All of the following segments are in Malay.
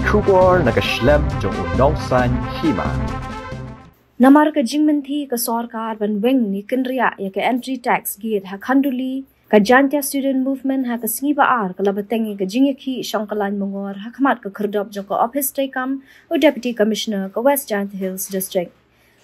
Trubor nakaslem jong udongsan hima. Namar ka jingmenti ka sarkar ban weng ni kenria ya ka entry tax gate ha khanduli ka jantia student movement ha ka singi baar ka labatengi ka jingeki shangkalan mongor ha khamat ka khurdop jong ka office trekam o deputy commissioner ka West Jant Hills district.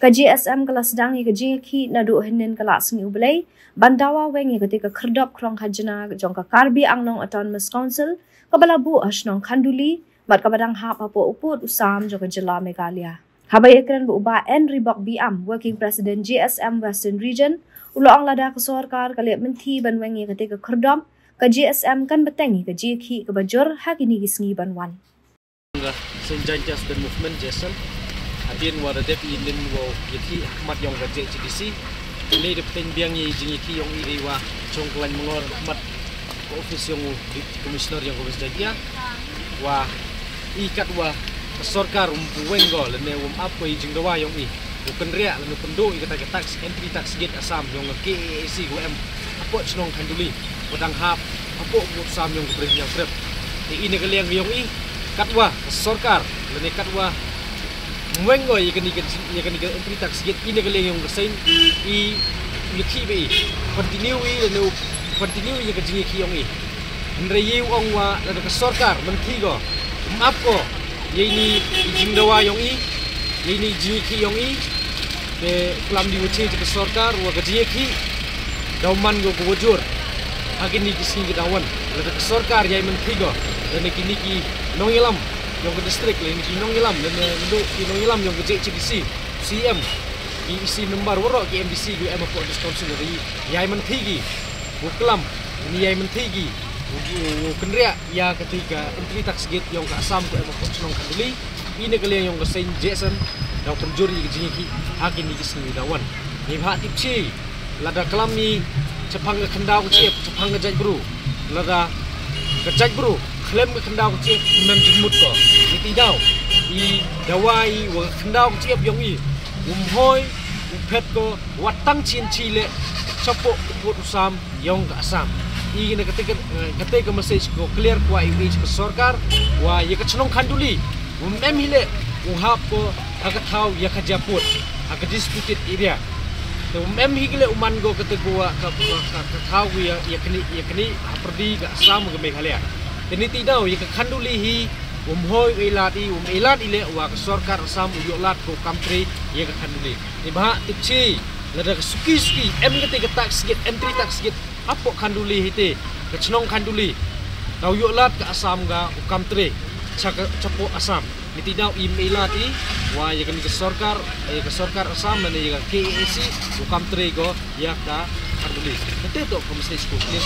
Ka GSM kala sedang ka jingeki na do hinin kala singi ublay bandawa wengi ka tika khurdop krong hajana jong ka Karbi Anglong Autonomous Council ka balabu asnong khanduli mat ka badang hap apo uput usam jong ka jila Meghalaya. Habay ekran buuba N. Ribok Biam, Working President GSM Western Region, ulo ang lada ka sarkar kalit menti banwengi ketika kerdom, ka GSM kan betengi ka jiki ka bajur hakini gisngi banwan. Senjanja Student Movement GSM, adin wara depi indin wo yeti ahmad yang ka JCDC, ini depeng biang ye jiki yang iriwa congklan mengor ahmad ka office yang komisioner yang ko jagia, wa ikat wa sarkar umpuwengo lene apa ijing dawa yang i bukan ria lene pendo ikata tax entry tax gate Assam yang KAC UM apa senong khanduli pedang hap apa Assam yang keberih yang prep ini kalian yang i katwa sarkar lene katwa umwengo ikani entry tax gate ini kalian yang kesain i yaki be continue lene continue yang kejingi yang i ndre ongwa lene sarkar mentigo apa ini ijing dawa yang ini jiki yang ke kelam diuci ke sarkar wa gajiki dauman go bujur agin ni kising dawan le ke sarkar yai mentigo dan kini ki nongilam yang ke distrik le ki nongilam dan ndu ki nongilam yang ke JCDC CM isi nomor woro ki MDC go em for council dari yai mentigi buklam ini yai mentigi kenria ya ketika entry tax gate yang ka Assam ko emang senong kanduli ini kalian yang ke Saint Jason daw penjuri ke jingki akin ni kisni dawan ni bha tipchi lada kelam ni cepang ke kendau ciep cepang ke jajbru lada ke jajbru klem ke kendau ciep mem jemut ko ni tidau i dawai wa kendau ciep yang i umhoi upet ko watang chin chile capok uput usam yang ka Assam ini ketika message ko clear ko image ke sarkar wa ye ka chnong khanduli mem hile hap ko aga thau ya ka japut aga disputed area to mem higile uman go ketegua ka thau ya kini perdi ka Assam ke Meghalaya teni tidau ye ka khanduli hi hoi ilati ilat ile wa ka sarkar Assam uyolat ko country ye ka khanduli ni ba tipchi lada suki em ketika tax gate entry tax gate apa khanduli hite kechnong khanduli tau yolat ke Assam ga country capo Assam ni tidau imelati wa ya kan ke sarkar Assam dan ya KAC country go ya ka khanduli keteto komisi ko ni